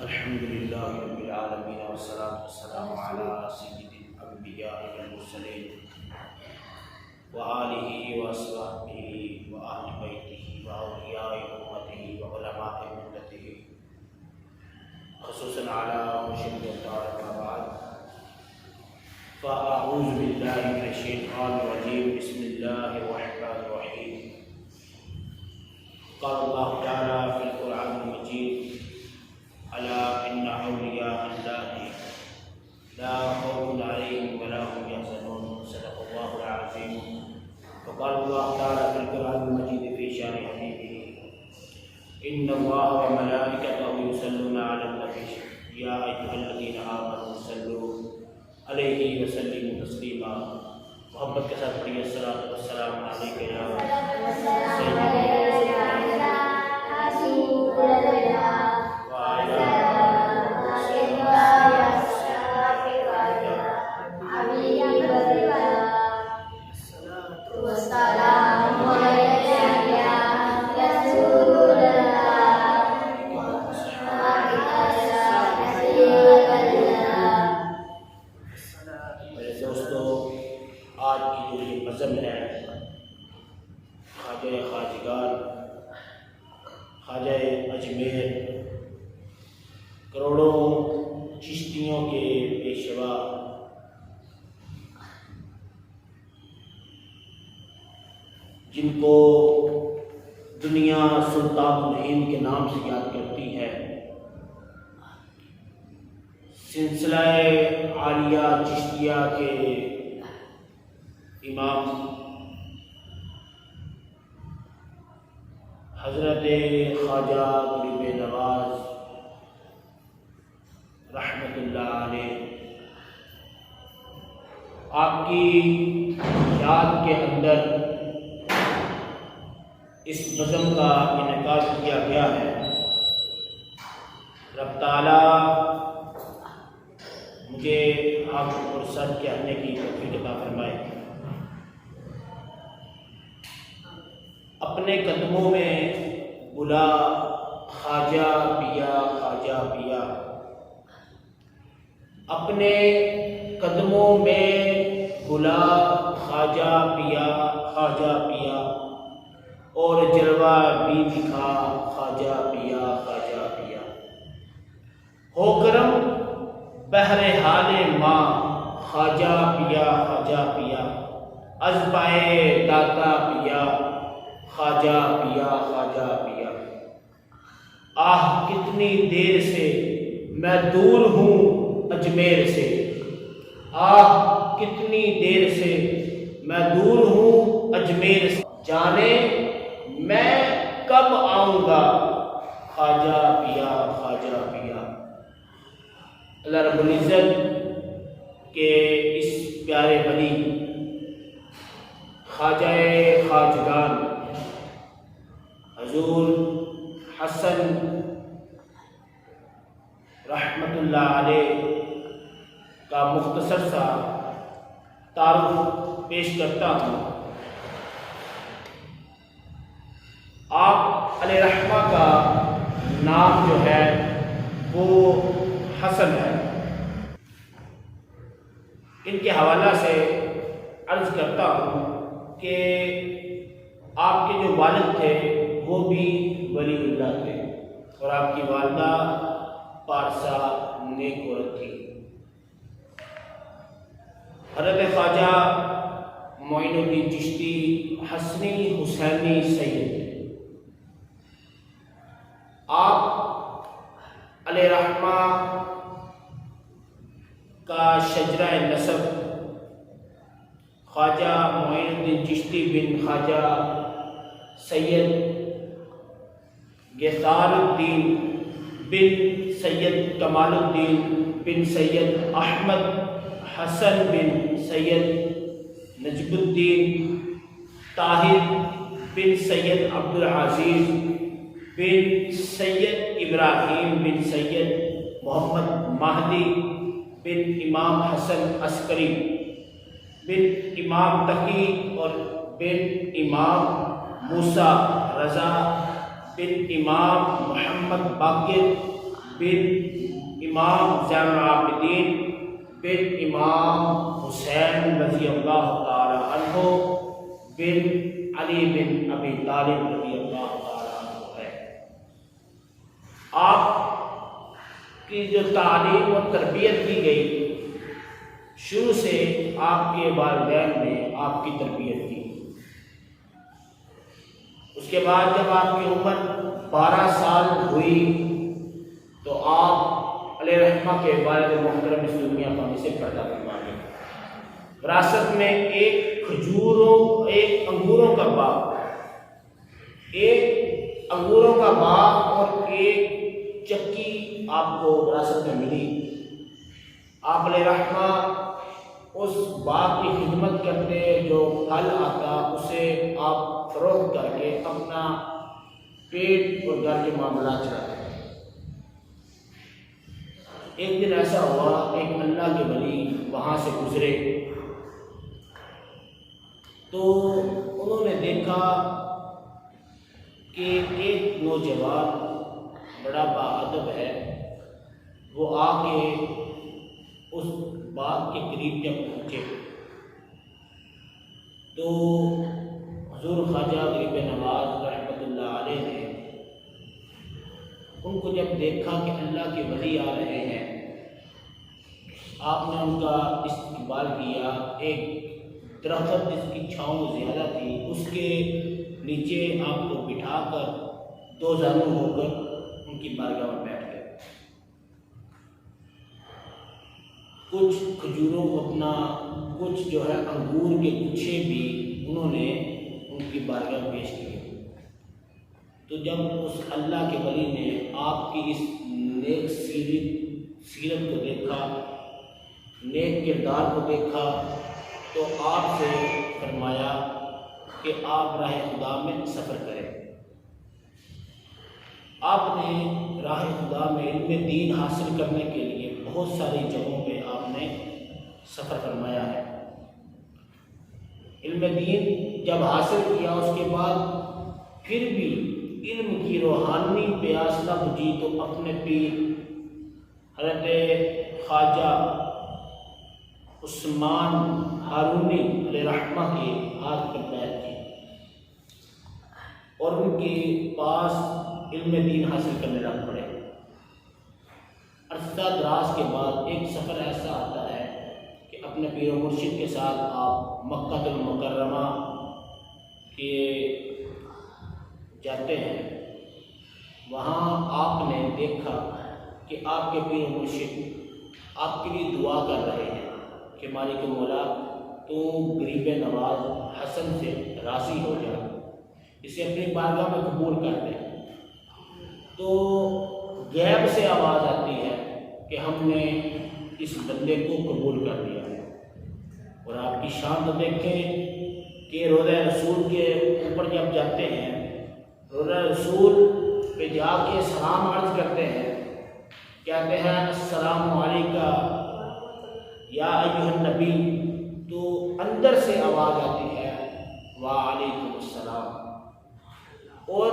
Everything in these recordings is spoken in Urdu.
الحمد لله رب العالمين والصلاة والسلام على سيد الأنبياء والمرسلين وآله وأصحابه وأهل بيته وأولياء أمته وعلماء ملته خصوصا على مشرق الدار بعد فأعوذ بالله من الشيطان الرجيم بسم الله الرحمن الرحيم قال الله تعالى في القرآن المجيد ألا إن أولياء الله لا خوف عليهم ولا هم يحزنون صدق الله العظيم. وقال الله تعالى في القرآن المجيد في شأن حبيبه إن الله وملائكته يصلون على النبي يا أيها الذين آمنوا صلوا عليه وسلموا تسليما. محبت کے ساتھ پڑھیے الصلاۃ والسلام علیک یا خواجہ اجمیر کروڑوں چشتیوں کے پیشوا جن کو دنیا سلطان الہند کے نام سے یاد کرتی ہے، سلسلہ عالیہ چشتیہ کے امام حضرت خواجہ غریب نواز رحمۃ اللہ علیہ، آپ کی یاد کے اندر اس بزم کا انعقاد کیا گیا ہے. رب تعالیٰ مجھے آپ کو سر کہنے کی توفیق عطا فرمائے. اپنے قدموں میں بلا خواجہ پیا خواجہ پیا، اپنے قدموں میں بلا خواجہ پیا خواجہ پیا، اور جلوہ بھی دکھا خواجہ پیا خواجہ پیا. ہو کرم بہر حال ماں خواجہ پیا خواجہ پیا، از پائے داتا پیا خواجہ پیا خواجہ پیا. آہ کتنی دیر سے میں دور ہوں اجمیر سے، آہ کتنی دیر سے میں دور ہوں اجمیر سے، جانے میں کب آؤں گا خواجہ پیا خواجہ پیا. اللہ رب العزت کے اس پیارے ولی خواجہ خواجگان حضور حسن رحمۃ اللہ علیہ کا مختصر سا تعارف پیش کرتا ہوں. آپ علیہ رحمہ کا نام جو ہے وہ حسن ہے. ان کے حوالہ سے عرض کرتا ہوں کہ آپ کے جو والد تھے وہ بھی ولی اللہ تھے، اور آپ کی والدہ پارسا نیک عورت تھی. حضرت خواجہ معین الدین چشتی حسنی حسینی سید، آپ علیہ رحمہ کا شجرہ نسب خواجہ معین الدین چشتی بن خواجہ سید گیثار الدین بن سید کمال الدین بن سید احمد حسن بن سید نجب الدین طاہر بن سید عبد العزیز بن سید ابراہیم بن سید محمد مہدی بن امام حسن عسکری بن امام تقی اور بن امام موسیٰ رضا بن امام محمد باقر بن امام زین العابدین بن امام حسین رضی اللہ تعالی عنہ بن علی بن ابی طالب رضی اللہ تعالی عنہ ہے۔ آپ کی جو تعلیم و تربیت کی گئی، شروع سے آپ کے والدین نے آپ کی تربیت کی۔ اس کے بعد جب آپ کی عمر 12 سال ہوئی تو آپ علیہ رحمہ کے والد محترم اس دنیا پانے سے پردہ فرما گئے۔ وراثت میں ایک انگوروں کا باغ اور ایک چکی آپ کو وراثت میں ملی۔ آپ علیہ رحمہ اس باغ کی خدمت کرتے، جو پھل آتا اسے آپ فروخت کر کے اپنا پیٹ اور گھر کے معاملات چلاتے۔ ایک دن ایسا ہوا، ایک اللہ کے ولی وہاں سے گزرے تو انہوں نے دیکھا کہ ایک نوجوان بڑا باادب ہے، وہ آ کے اس باغ کے قریب جب پہنچے تو حضور خواجہ غریب نواز رحمۃ اللہ علیہ نے ان کو جب دیکھا کہ اللہ کے ولی آ رہے ہیں، آپ نے ان کا استقبال کیا۔ ایک درخت جس کی چھاؤں زیادہ تھی، اس کے نیچے آپ کو بٹھا کر دو زانو ہو کر ان کی بارگاہ میں بیٹھ گئے۔ کچھ کھجوروں کو کچھ جو ہے انگور کے گچھے بھی انہوں نے ان کی بارگاہ میں پیش کیے۔ تو جب اس اللہ کے ولی نے آپ کی اس نیک سیرت کو دیکھا، نیک کردار کو دیکھا، تو آپ سے فرمایا کہ آپ راہ خدا میں سفر کریں۔ آپ نے راہ خدا میں علم دین حاصل کرنے کے لیے بہت ساری جگہوں پہ آپ نے سفر فرمایا ہے۔ علم دین جب حاصل کیا، اس کے بعد پھر بھی علم کی روحانی پیاس نہ بجھی تو اپنے پیر حضرت خواجہ عثمان ہارونی علیہ رحمہ کے ہاتھ پر بیعت کی اور ان کے پاس علم دین حاصل کرنے لگ پڑے۔ عرصہ دراز کے بعد ایک سفر ایسا آتا ہے کہ اپنے پیر و مرشد کے ساتھ آپ مکہ المکرمہ کے جاتے ہیں۔ وہاں آپ نے دیکھا کہ آپ کے پیر و مرشد آپ کے لیے دعا کر رہے ہیں کہ مالک مولا تو غریب نواز حسن سے راضی ہو جا، اسے اپنی بارگاہ میں قبول کر دے۔ تو غیب سے آواز آتی ہے کہ ہم نے اس بندے کو قبول کر دیا ہے۔ اور آپ کی شان تو دیکھیں کہ روضہ رسول کے اوپر جب جاتے ہیں، روضہ رسول پہ جا کے سلام عرض کرتے ہیں، کہتے ہیں السلام علیکہ یا ایھا النبی، تو اندر سے آواز آتی ہے وعلیکم السلام۔ اور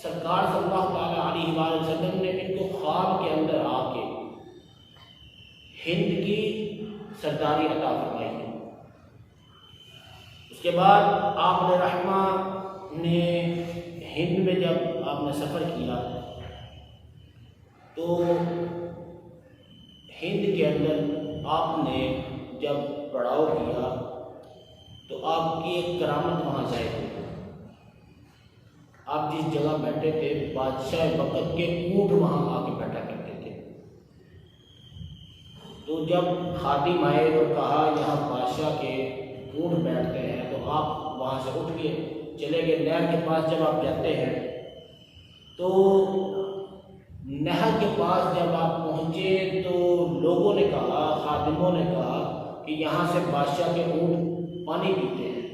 سرکار صلی اللہ تعالیٰ علیہ وآلہ وسلم نے ان کو خواب کے اندر آ کے ہند کی سرداری عطا فرمائی ہے۔ اس کے بعد آپ نے رحمہ نے ہند میں جب آپ نے سفر کیا تو ہند کے اندر آپ نے جب پڑاؤ کیا تو آپ کی ایک کرامت وہاں ظاہر ہوئی۔ آپ جس جگہ بیٹھے تھے، بادشاہ وقت کے اونٹ وہاں آ کے بیٹھا کرتے تھے۔ تو جب خادم آئے اور کہا یہاں بادشاہ کے اونٹ بیٹھتے ہیں، تو آپ وہاں سے اٹھ کے چلے گئے۔ نہر کے پاس جب آپ جاتے ہیں تو نہر کے پاس جب آپ پہنچے تو لوگوں نے کہا، خادموں نے کہا کہ یہاں سے بادشاہ کے اونٹ پانی پیتے ہیں۔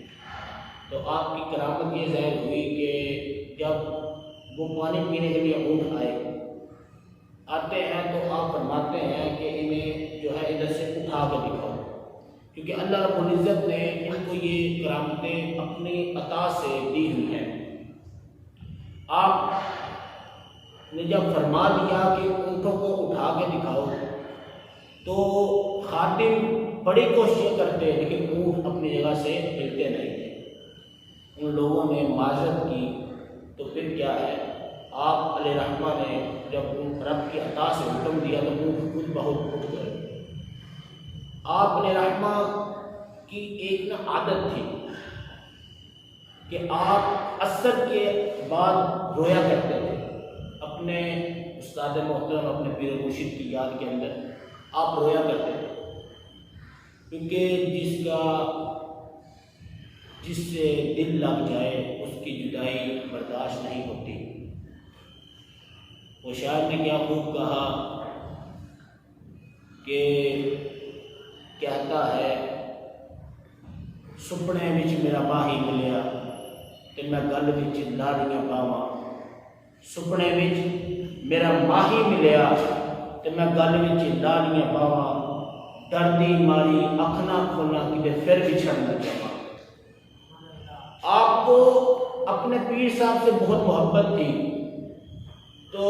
تو آپ کی کرامت یہ ظاہر ہوئی کہ جب وہ پانی پینے کے لیے اونٹ آتے ہیں تو آپ فرماتے ہیں کہ انہیں جو ہے ادھر سے اٹھا کے دکھاؤ، کیونکہ اللہ رب العزت نے ان کو یہ کرامتیں اپنی عطا سے دی ہوئی ہیں۔ آپ نے جب فرما دیا کہ اونٹوں کو اٹھا کے دکھاؤ تو خادم بڑی کوششیں کرتے لیکن اونٹ اپنی جگہ سے ہلتے نہیں تھے۔ ان لوگوں نے معذرت کی تو پھر کیا ہے، آپ علیہ رحمہ نے جب رب کی عطا سے حکم دیا تو اونٹ خود بہت اٹھ گئے۔ آپ علیہ رحمہ کی ایک عادت تھی کہ آپ عصر کے بعد رویا کرتے تھے، اپنے استاد محترم اپنے پیر و مرشد کی یاد کے اندر آپ رویا کرتے تھے، کیونکہ جس سے دل لگ جائے اس کی جدائی برداشت نہیں ہوتی۔ وہ شاعر نے کیا خوب کہا کہ کہتا ہے سپنے وچ میرا ماہی ملیا تے میں گل وچ لاڑیاں پاواں، سپنے وچ میرا ماہی ملیا تے میں گل وچ لاڑیاں پاواں، ڈردی ماری اکھ نہ کھولاں کتے پھر بچھڑ نہ جاواں۔ آپ کو اپنے پیر صاحب سے بہت محبت تھی، تو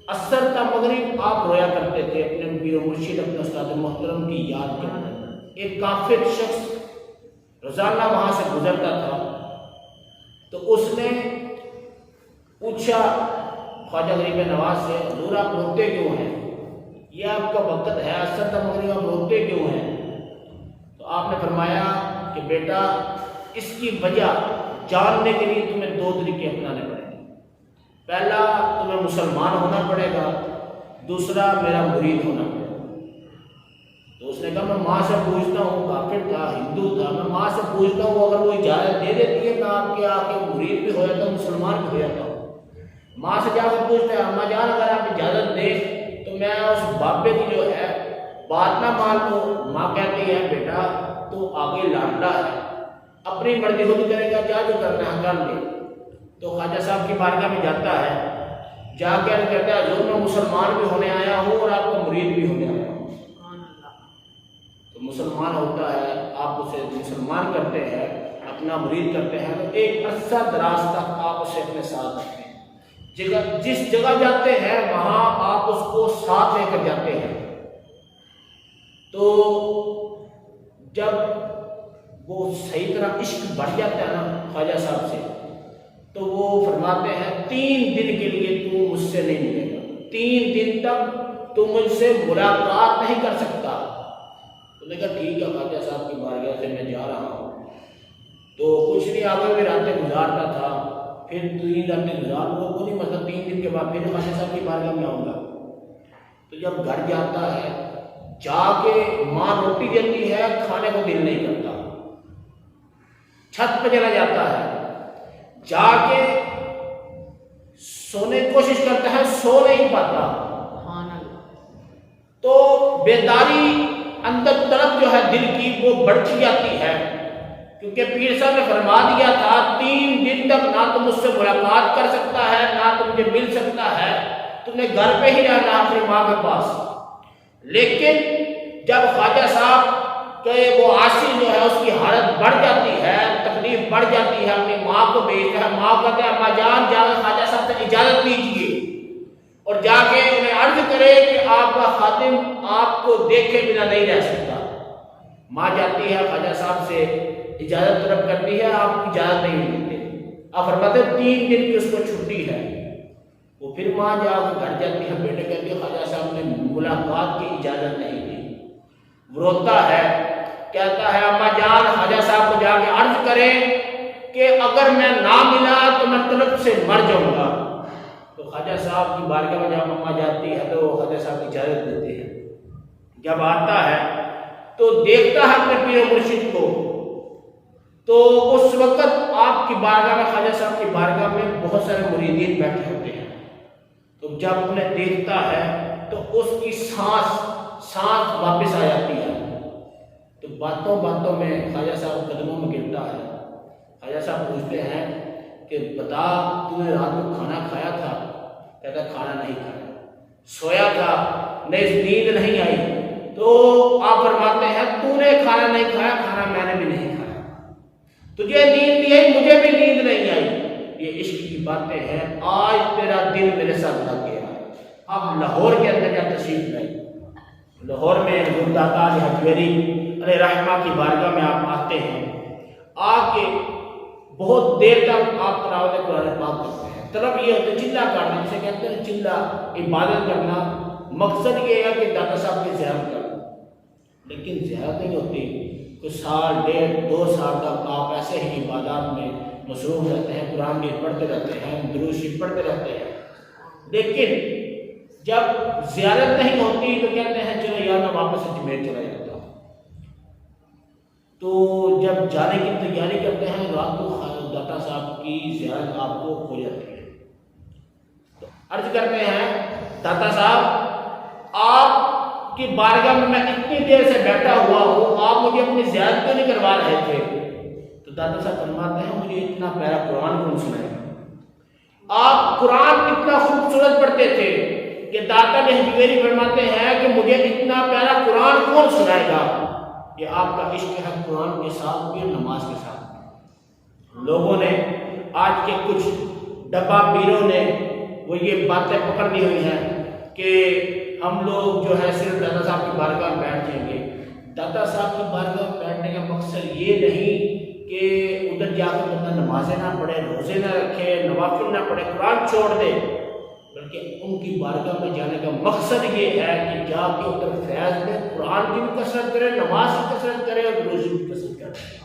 عصر تا مغرب آپ رویا کرتے تھے اپنے پیر و مرشد اپنے استاد محترم کی یاد کے اندر۔ ایک کافر شخص روزانہ وہاں سے گزرتا تھا تو اس نے پوچھا خواجہ غریب نواز سے، حضور آپ روتے کیوں ہیں؟ یہ آپ کا وقت ہے عصر تا مغرب، آپ روتے کیوں ہیں؟ تو آپ نے فرمایا کہ بیٹا اس کی وجہ جاننے کے لیے تمہیں دو طریقے اپنانے پڑیں گے، پہلا تمہیں مسلمان ہونا پڑے گا، دوسرا میرا مرید ہونا پڑے گا۔ تو اس نے کہا میں ماں سے پوچھتا ہوں، کافر تھا ہندو تھا، میں ماں سے پوچھتا ہوں اگر وہ اجازت دے دیتی ہے میں آپ کے آ کے مرید بھی ہو جاتا ہوں، مسلمان بھی ہو جاتا ہوں۔ ماں سے جا کے پوچھتے ہیں اماں جان اگر آپ اجازت دیں تو میں اس بابے کی جو ہے بات نہ مان لوں۔ ماں کہتی ہے بیٹا تو آگے لاڈلا ہے، اپنی مرضی خود کرے گا، جا جو کرنا ہے کر لے۔ تو خواجہ صاحب کی بارگاہ میں جاتا ہے، جا کر کہتا ہے حضور میں مسلمان بھی ہونے آیا ہوں اور آپ کو مرید بھی ہونے آیا ہوں۔ تو مسلمان ہوتا ہے، آپ اسے مسلمان کرتے ہیں، اپنا مرید کرتے ہیں، تو ایک عرصہ دراز تک آپ اسے اپنے ساتھ رکھتے ہیں، جس جگہ جاتے ہیں وہاں آپ اس کو ساتھ لے کر جاتے ہیں۔ تو جب وہ صحیح طرح عشق بڑھ جاتا ہے نا خواجہ صاحب سے، تو وہ فرماتے ہیں 3 دن کے لیے تو مجھ سے نہیں ملے گا، 3 دن تک تو مجھ سے ملاقات نہیں کر سکتا۔ تو نے کہا ٹھیک ہے خواجہ صاحب کی بارگاہ سے میں جا رہا ہوں۔ تو کچھ نہیں آگے میں راتیں گزارتا تھا، پھر 3 راتیں گزار وہ نہیں مطلب 3 دن کے بعد پھر خواجہ صاحب کی بارگاہ میں آؤں گا۔ تو جب گھر جاتا ہے، جا کے ماں روٹی دیتی ہے، کھانے کو دل نہیں کرتا، چھت پہ چلا جاتا ہے، جا کے سونے کی کوشش کرتا ہے، سو نہیں پاتا، تو بیداری اندر طرف جو ہے دل کی وہ بڑھتی جاتی ہے، کیونکہ پیر صاحب نے فرما دیا تھا 3 دن تک نہ تم مجھ سے ملاقات کر سکتا ہے، نہ تم مجھے مل سکتا ہے، تم نے گھر پہ ہی رہنا اپنی ماں کے پاس۔ لیکن جب خواجہ صاحب کہ وہ عاصی جو ہے اس کی حالت بڑھ جاتی ہے، تکلیف بڑھ جاتی ہے، اپنی ماں کو بھیجتا ہے، ماں کہتے ہیں اماں جان جا کے خواجہ صاحب سے اجازت لیجیے اور جا کے انہیں عرض کرے کہ آپ کا خادم آپ کو دیکھے بنا نہیں رہ سکتا۔ ماں جاتی ہے خواجہ صاحب سے اجازت طلب کرتی ہے، آپ کی اجازت نہیں ملتی، آپ فرماتے 3 دن کی اس کو چھٹی ہے۔ وہ پھر ماں جا کے گھر جاتی ہے، بیٹے کہتے ہیں خواجہ صاحب نے ملاقات کی اجازت نہیں دی۔ وہ روتا ہے، کہتا ہے اماں جان خواجہ صاحب کو جا کے عرض کریں کہ اگر میں نہ ملا تو میں طلب سے مر جاؤں گا۔ تو خواجہ صاحب کی بارگاہ میں جب اماں جاتی ہے تو خواجہ صاحب کی اجازت دیتے ہیں۔ جب آتا ہے تو دیکھتا ہے اپنے پیر و مرشد کو، تو اس وقت آپ کی بارگاہ میں خواجہ صاحب کی بارگاہ میں بہت سارے مریدین بیٹھے ہوتے ہیں، تو جب انہیں دیکھتا ہے تو اس کی سانس واپس آ جاتی ہے۔ تو باتوں باتوں میں خواجہ صاحب قدموں میں گرتا ہے۔ خواجہ صاحب پوچھتے ہیں کہ بتا تو نے رات کو کھانا کھایا تھا؟ کہتا کھانا نہیں کھایا۔ سویا تھا؟ نہیں، نیند نہیں آئی؟ تو آپ فرماتے ہیں تو نے کھانا نہیں کھایا، کھانا میں نے بھی نہیں کھایا، تجھے نیند نہیں آئی، مجھے بھی نیند نہیں آئی، یہ عشق کی باتیں ہیں. آج تیرا دل میرے ساتھ لگ گیا. اب لاہور کے اندر کیا تشریف لائی؟ لاہور میں حضور داتا حجویری علیہ رحمہ کی بارگاہ میں آپ آتے ہیں. آ کے بہت دیر تک آپ تلاوت قرآن پاک کرتے ہیں. طلب یہ ہوتا ہے چلہ کرنا، جسے کہتے ہیں چلہ عبادت کرنا. مقصد یہ ہے کہ داتا صاحب کی زیارت کرنا، لیکن زیارت نہیں ہوتی. کچھ سال، 1.5-2 سال تک آپ ایسے ہی عبادات میں مصروف رہتے ہیں، قرآن بھی پڑھتے رہتے ہیں، درود شریف پڑھتے رہتے ہیں. لیکن جب زیارت نہیں ہوتی تو کہتے ہیں چلو یار میں واپس اجمیر چلا جاتا ہوں. تو جب جانے کی تیاری کرتے ہیں رات کو داتا صاحب کی زیارت آپ کو ہو جاتی ہے. تو عرض کرتے ہیں داتا صاحب آپ کی بارگاہ میں میں اتنی دیر سے بیٹھا ہوا ہوں، آپ مجھے اپنی زیارت کیوں نہیں کروا رہے تھے؟ تو داتا صاحب فرماتے ہیں مجھے اتنا پیارا قرآن کون سنائے گا. آپ قرآن اتنا خوبصورت پڑھتے تھے کہ داتا حجویری فرماتے ہیں کہ مجھے اتنا پیارا قرآن کون سنائے گا. یہ آپ کا عشق ہے قرآن کے ساتھ بھی، نماز کے ساتھ. لوگوں نے آج کے کچھ ڈبہ پیروں نے وہ یہ باتیں پکڑ لی ہوئی ہیں کہ ہم لوگ جو ہے صرف داتا صاحب کی بارگاہ میں بیٹھ جائیں گے. داتا صاحب کی بارگاہ میں بیٹھنے کا مقصد یہ نہیں کہ ادھر جا کے بندہ نمازیں نہ پڑھے، روزے نہ رکھے، نوافل نہ پڑھے، قرآن چھوڑ دے، بلکہ ان کی بارگاہ میں جانے کا مقصد یہ ہے کہ جا کے ادھر فیض میں قرآن کی بھی کثرت کرے، نماز کی کثرت کرے اور روزے کی کثرت کرے.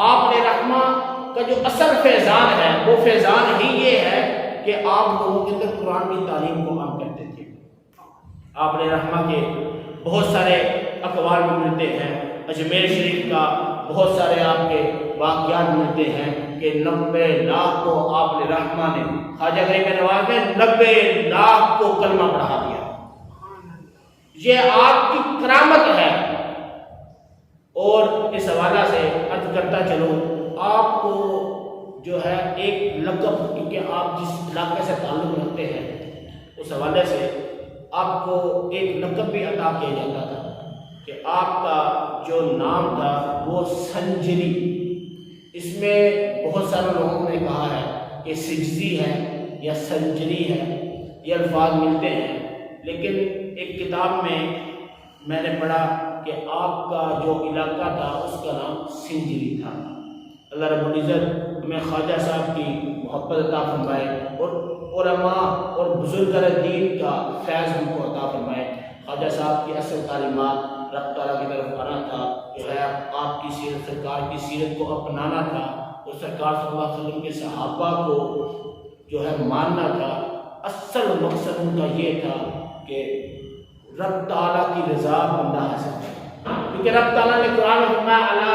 آپ نے رحمہ کا جو اصل فیضان ہے وہ فیضان ہی یہ ہے کہ آپ لوگوں کے اندر قرآن کی تعلیم کو عام کرتے تھے. آپ نے رحمہ کے بہت سارے اقوال بھی ملتے ہیں. اجمیر شریف کا بہت سارے آپ کے واقعات ملتے ہیں کہ 90 لاکھ کو آپ نے رحمہ نے، خواجہ غریب نواز نے 90 لاکھ کو کلمہ پڑھا دیا. یہ آپ کی کرامت ہے. اور اس حوالہ سے عرض کرتا چلو آپ کو جو ہے ایک لقب، کیونکہ آپ جس علاقے سے تعلق رکھتے ہیں اس حوالے سے آپ کو ایک لقب بھی عطا کیا جاتا تھا کہ آپ کا جو نام تھا وہ سنجری. اس میں بہت سارے لوگوں نے کہا ہے کہ سجزی ہے یا سنجری ہے، یہ الفاظ ملتے ہیں. لیکن ایک کتاب میں نے پڑھا کہ آپ کا جو علاقہ تھا اس کا نام سنجری تھا. اللہ رب العزت ہمیں خواجہ صاحب کی محبت عطا فرمائے اور علماء اور بزرگان دین کا فیض ہم کو عطا فرمائے. خواجہ صاحب کی اصل تعلیمات رب تعالیٰ کی طرف آنا تھا، جو ہے آپ کی سیرت، سرکار کی سیرت کو اپنانا تھا، اور سرکار صلی اللہ علیہ وسلم کے صحابہ کو جو ہے ماننا تھا. اصل مقصد ان کا یہ تھا کہ رب تعالیٰ کی رضا بندہ حاصل کرے. کیونکہ رب تعالیٰ نے قرآن میں فرمایا الا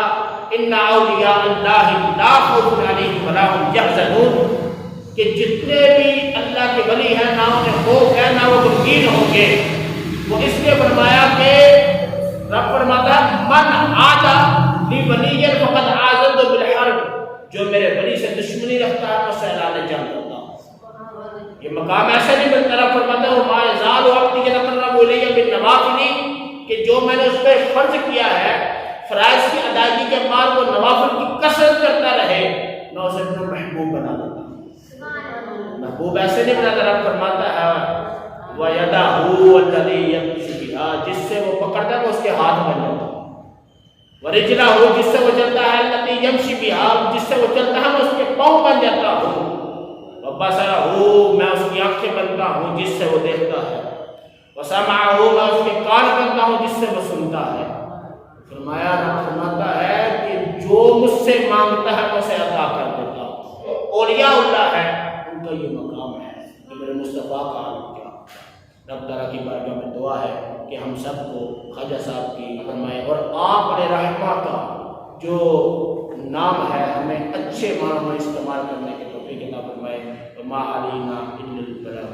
ان اولیاء اللہ لا خوف علیہم ولا هم یحزنون، کہ جتنے بھی اللہ کے ولی ہیں نہ انہیں خوف ہے نہ وہ غمگین ہوں گے. وہ اس لیے فرمایا کہ رب فرماتا من عاد لی ولی فقد آذنت بالحرب، جو میرے ولی سے دشمنی رکھتا ہے اس سے اعلان جنگ ہوتا. یہ مقام ایسا نہیں ملتا. رب فرماتا ہے ما یزال عبدی یتقرب الی بالنوافل، کہ جو میں نے اس پہ فرض کیا ہے فرائض کی ادائیگی کے بعد وہ نوافل کی کثرت کرتا رہے، میں اسے اپنا محبوب بنا دیتا ہوں. محبوب ایسے نہیں بناتا. رب فرماتا ہے وَيَدَهُ الَّذِي يَمْشِي بِهَا، جس سے وہ پکڑتا ہے وہ اس کے ہاتھ بن جاتا ہے. وَرِجْلَهُ، جس سے وہ چلتا ہے الَّذِي يَمْشِي بِهَا، جس سے وہ چلتا ہے میں اس کے پاؤں بن جاتا ہوں. وَبَصَرَهُ، میں اس کی آنکھیں بنتا ہوں جس سے وہ دیکھتا ہے. وَسَمْعَهُ، میں اس کے کان بنتا ہوں جس سے وہ سنتا ہے. فرمایا رب فرماتا ہے کہ جو مجھ سے مانگتا ہے میں اسے عطا کر دیتا ہوں. اولیاء اللہ ہے ان کا یہ مقام ہے کہ میرے مصطفیٰ کا عالم کیا. رب تعالیٰ کی بارگاہ میں دعا ہے کہ ہم سب کو خواجہ صاحب کی فرمائے اور آپ نے رحمہ کا جو نام ہے ہمیں اچھے معنوں میں استعمال کرنے کے توفیق عطا فرمائے. وما علینا الا البلاغ.